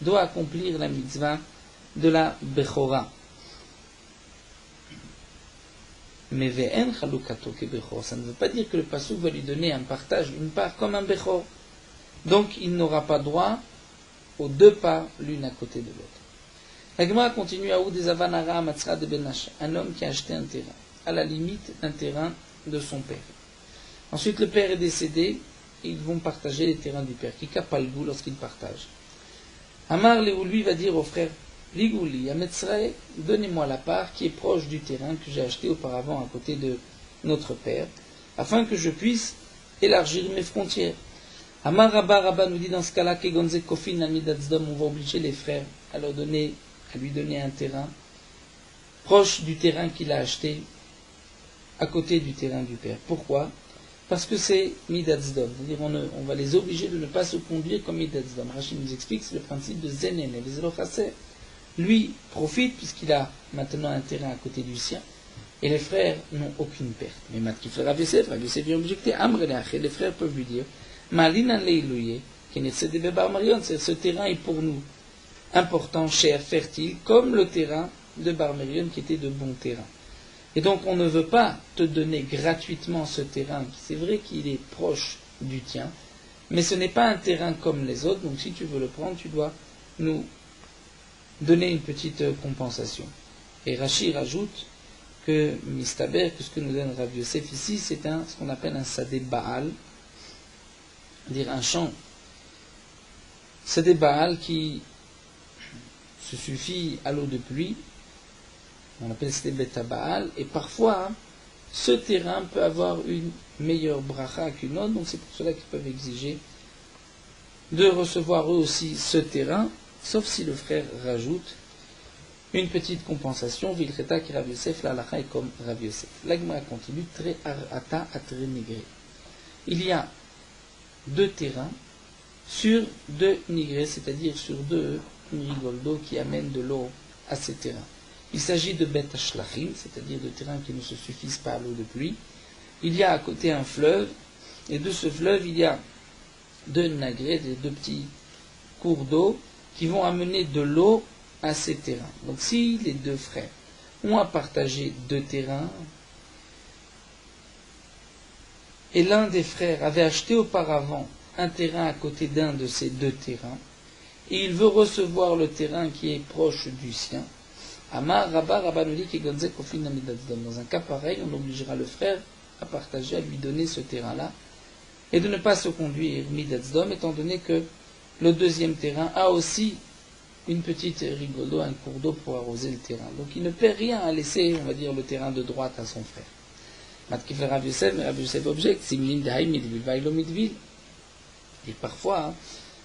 doit accomplir la mitzvah de la Bechora. Mais Ve'en Chalukato ke Bechor, ça ne veut pas dire que le Passouk va lui donner un partage, une part comme un Bechor. Donc il n'aura pas droit aux deux parts, l'une à côté de l'autre. La Gemara continue à des Avanara Matzra de Benash, un homme qui a acheté un terrain, à la limite un terrain de son père. Ensuite, le père est décédé, et ils vont partager les terrains du père. Qui kapalgou lorsqu'ils partagent. Amar Léou, lui, va dire au frère, Ligouli, à Metzrae, donnez-moi la part qui est proche du terrain que j'ai acheté auparavant à côté de notre père, afin que je puisse élargir mes frontières. Amar Rabba nous dit dans ce cas-là, Kegonze Kofin Amidazdom, on va obliger les frères à lui donner un terrain proche du terrain qu'il a acheté à côté du terrain du père. Pourquoi? Parce que c'est Midazdom, c'est-à-dire on va les obliger de ne pas se conduire comme Midazdom. Rachid nous explique, c'est le principe de Zenen et Vezelochaser. Lui profite puisqu'il a maintenant un terrain à côté du sien, et les frères n'ont aucune perte. Mais Matkif Rav Yosef vient objecter, les frères peuvent lui dire, Malinan Leilouye, qui n'est cédé de Bar Marion, ce terrain est pour nous important, cher, fertile, comme le terrain de Bar Marion qui était de bon terrain. Et donc on ne veut pas te donner gratuitement ce terrain, c'est vrai qu'il est proche du tien, mais ce n'est pas un terrain comme les autres, donc si tu veux le prendre, tu dois nous donner une petite compensation. Et Rashi rajoute que Mistaber, que ce que nous donne Rav Yosef ici, c'est ce qu'on appelle un Sadé Baal, c'est-à-dire un champ. Sadé Baal qui se suffit à l'eau de pluie, on appelle Sadé Beta Baal, et parfois ce terrain peut avoir une meilleure bracha qu'une autre, donc c'est pour cela qu'ils peuvent exiger de recevoir eux aussi ce terrain, sauf si le frère rajoute une petite compensation, Vilcheta qui Rav Yosef, la halacha est comme Rav Yosef. L'agma continue, très ata à très nigré. Il y a deux terrains sur deux nigrés, c'est-à-dire sur deux rigoldos qui amènent de l'eau à ces terrains. Il s'agit de Bet Ashlachim, c'est-à-dire de terrains qui ne se suffisent pas à l'eau de pluie. Il y a à côté un fleuve, et de ce fleuve, il y a deux nagrés, des deux petits cours d'eau, qui vont amener de l'eau à ces terrains. Donc si les deux frères ont à partager deux terrains, et l'un des frères avait acheté auparavant un terrain à côté d'un de ces deux terrains, et il veut recevoir le terrain qui est proche du sien, Amar Rabba nous dit que dans un cas pareil, on obligera le frère à partager, à lui donner ce terrain-là, et de ne pas se conduire Midazdom, étant donné que le deuxième terrain a aussi une petite rigole d'eau, un cours d'eau pour arroser le terrain. Donc il ne perd rien à laisser, on va dire, le terrain de droite à son frère. Matkif le Rav Yosef, mais Rav Yosef objecte, Simlin Dahaï Midvil, Vailo Midvil. Et parfois,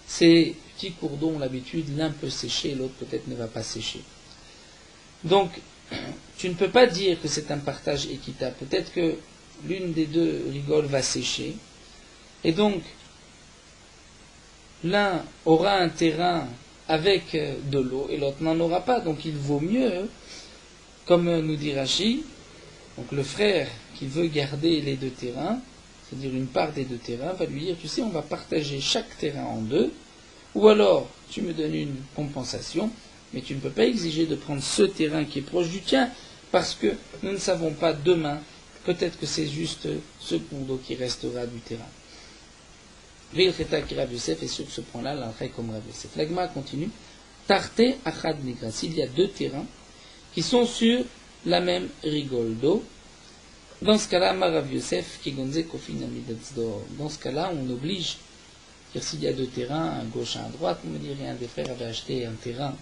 ces petits cours d'eau ont l'habitude, l'un peut sécher, l'autre peut-être ne va pas sécher. Donc, tu ne peux pas dire que c'est un partage équitable. Peut-être que l'une des deux rigoles va sécher, et donc, l'un aura un terrain avec de l'eau et l'autre n'en aura pas. Donc il vaut mieux, comme nous dit Rashi, donc le frère qui veut garder les deux terrains, c'est-à-dire une part des deux terrains, va lui dire, tu sais, on va partager chaque terrain en deux, ou alors tu me donnes une compensation, mais tu ne peux pas exiger de prendre ce terrain qui est proche du tien, parce que nous ne savons pas demain, peut-être que c'est juste ce cours d'eau qui restera du terrain. Vilcheta qui Rav Yosef, et sur ce point-là, l'entrée comme Rav Yosef. L'agma continue. Tarte achad nigra. S'il y a deux terrains qui sont sur la même rigole d'eau, dans ce cas-là, Rav Yosef, qui gonze kofin amidatzdo. Dans ce cas-là, on oblige, car s'il y a deux terrains, à gauche et à droite, on me dirait un des frères avait acheté un terrain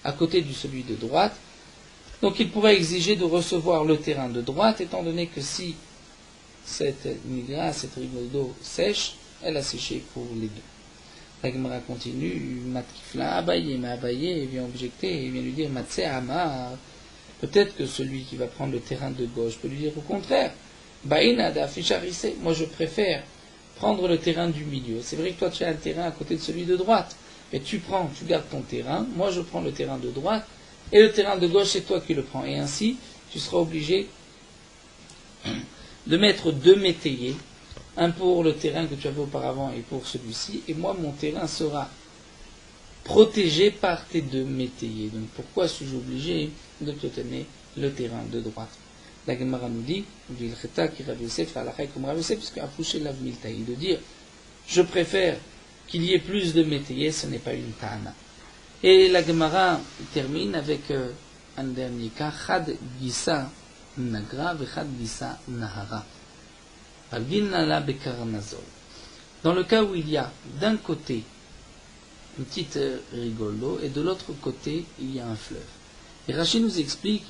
à côté de celui de droite, donc il pourrait exiger de recevoir le terrain de droite, étant donné que si cette nigra, cette rigole d'eau sèche, elle a séché pour les deux. La Gemara continue, Matkifla Abaye, mais Abaye vient objecter et vient lui dire Matse Amar. Peut-être que celui qui va prendre le terrain de gauche peut lui dire au contraire, Baïnada Ficharise, moi je préfère prendre le terrain du milieu. C'est vrai que toi tu as un terrain à côté de celui de droite, mais tu gardes ton terrain, moi je prends le terrain de droite, et le terrain de gauche c'est toi qui le prends. Et ainsi, tu seras obligé de mettre deux métayers, un pour le terrain que tu avais auparavant et pour celui-ci, et moi mon terrain sera protégé par tes deux métayers. Donc pourquoi suis-je obligé de te donner le terrain de droite? La Gemara nous dit, Vilcheta qui Rav Yosef, comme Rav Yosef, puisque Afouché lave miltaï, de dire, je préfère qu'il y ait plus de métayers, ce n'est pas une tana. Et la Gemara termine avec un dernier cas, Chad Gisa Nagra, Vechad Gisa Nahara. Dans le cas où il y a d'un côté une petite rigole d'eau et de l'autre côté il y a un fleuve. Et Rashi nous explique,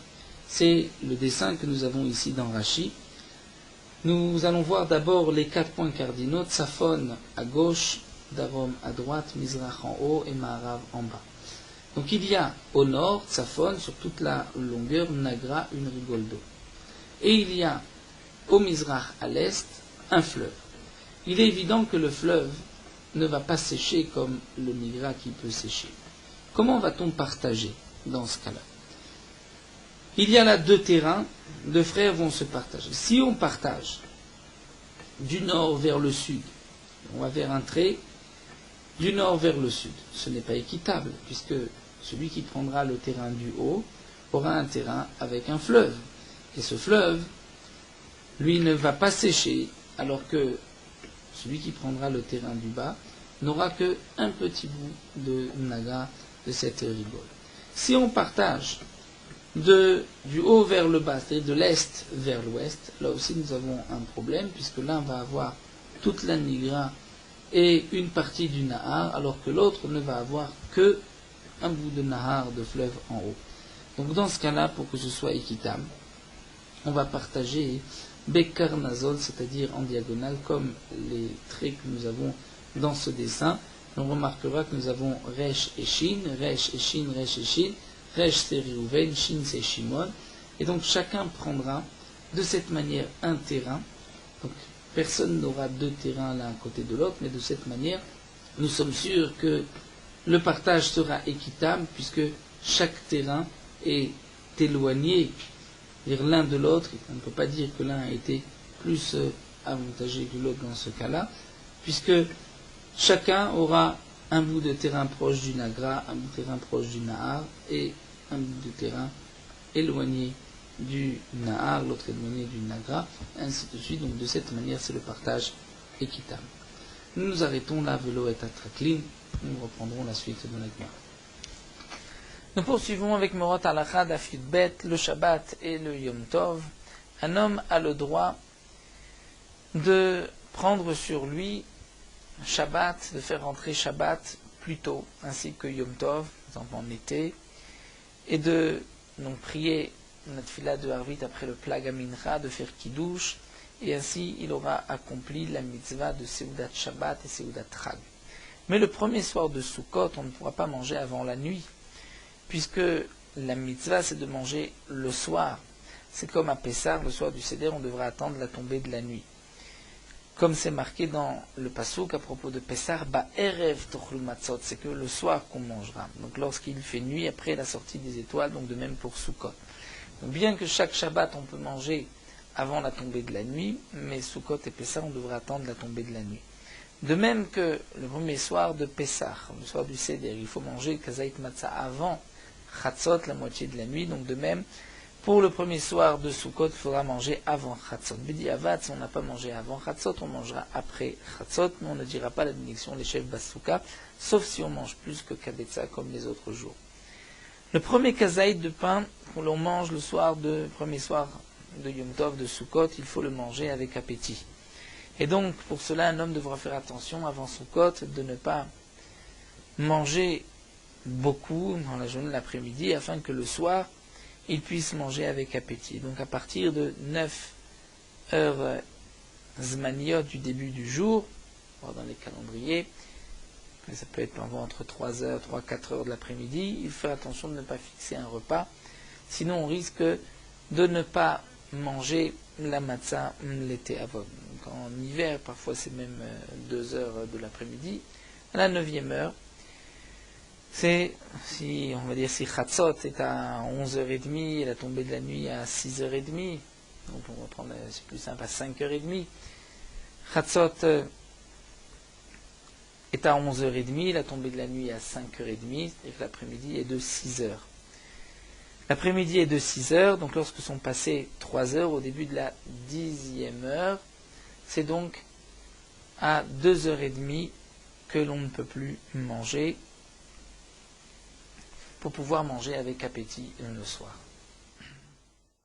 c'est le dessin que nous avons ici dans Rashi. Nous allons voir d'abord les 4 points cardinaux, Tsafon à gauche, Darom à droite, Mizrach en haut et Maharav en bas. Donc il y a au nord, Tsafon, sur toute la longueur, Nagra, une rigole d'eau. Et il y a au Mizrach à l'est, un fleuve. Il est évident que le fleuve ne va pas sécher comme le Nigra qui peut sécher. Comment va-t-on partager dans ce cas-là? Il y a là deux terrains, deux frères vont se partager. Si on partage du nord vers le sud, on va faire un trait du nord vers le sud. Ce n'est pas équitable, puisque celui qui prendra le terrain du haut aura un terrain avec un fleuve. Et ce fleuve, lui, ne va pas sécher, alors que celui qui prendra le terrain du bas n'aura qu'un petit bout de naga de cette rigole. Si on partage du haut vers le bas, c'est-à-dire de l'est vers l'ouest, là aussi nous avons un problème, puisque l'un va avoir toute la nigra et une partie du nahar, alors que l'autre ne va avoir que un bout de nahar, de fleuve en haut. Donc dans ce cas-là, pour que ce soit équitable, on va partager Bekar Nazol, c'est-à-dire en diagonale, comme les traits que nous avons dans ce dessin. On remarquera que nous avons Resh et Shin, Resh et Shin, Resh et Shin, Resh c'est Reuven, Shin c'est Shimon, et donc chacun prendra de cette manière un terrain. Donc personne n'aura deux terrains l'un à côté de l'autre, mais de cette manière, nous sommes sûrs que le partage sera équitable, puisque chaque terrain est éloigné l'un de l'autre. On ne peut pas dire que l'un a été plus avantagé que l'autre dans ce cas-là, puisque chacun aura un bout de terrain proche du Nagra, un bout de terrain proche du Nahar, et un bout de terrain éloigné du Nahar, l'autre éloigné du Nagra, ainsi de suite. Donc de cette manière, c'est le partage équitable. Nous nous arrêtons là, Velo et Atraklin, nous reprendrons la suite de la Gemara. Nous poursuivons avec Morot Halacha Daf Yud Bet, le Shabbat et le Yom Tov. Un homme a le droit de prendre sur lui Shabbat, de faire rentrer Shabbat plus tôt, ainsi que Yom Tov, exemple en été, et de donc prier la tefila de Harvit après le plag à Mincha, de faire Kiddush, et ainsi il aura accompli la mitzvah de Seudat Shabbat et Seudat Chag. Mais le premier soir de Sukkot, on ne pourra pas manger avant la nuit, puisque la mitzvah c'est de manger le soir. C'est comme à Pessah, le soir du Seder, on devra attendre la tombée de la nuit. Comme c'est marqué dans le Passouk à propos de Pessah, Ba'erev tochlu matzot, c'est que le soir qu'on mangera. Donc lorsqu'il fait nuit, après la sortie des étoiles, donc de même pour Sukkot. Donc bien que chaque Shabbat on peut manger avant la tombée de la nuit, mais Sukkot et Pessah on devra attendre la tombée de la nuit. De même que le premier soir de Pessah, le soir du Seder, il faut manger Kazait Matzah avant Chatzot, la moitié de la nuit, donc de même, pour le premier soir de Sukkot, il faudra manger avant Chatzot. Bidi Avad, si on n'a pas mangé avant Chatzot, on mangera après Chatzot, mais on ne dira pas la bénédiction les chefs Basuka, sauf si on mange plus que Kabetza comme les autres jours. Le premier kazaït de pain, que l'on mange le soir premier soir de Yom Tov, de Sukkot, il faut le manger avec appétit. Et donc, pour cela, un homme devra faire attention avant Sukkot de ne pas manger beaucoup dans la journée de l'après-midi, afin que le soir, il puisse manger avec appétit. Donc à partir de 9 heures zmaniot du début du jour, dans les calendriers, mais ça peut être entre 3 heures, 3-4 heures de l'après-midi, il faut faire attention de ne pas fixer un repas, sinon on risque de ne pas manger la matzah l'été avon. Donc en hiver, parfois c'est même 2 heures de l'après-midi. À la 9e heure, c'est, si Chatzot est à 11h30 et la tombée de la nuit à 6h30, donc on va prendre, c'est plus simple, à 5h30. Chatzot est à 11h30, la tombée de la nuit à 5h30, et que l'après-midi est de 6h. L'après-midi est de 6h, donc lorsque sont passées 3 heures au début de la 10e heure, c'est donc à 2h30 que l'on ne peut plus manger, pour pouvoir manger avec appétit le soir.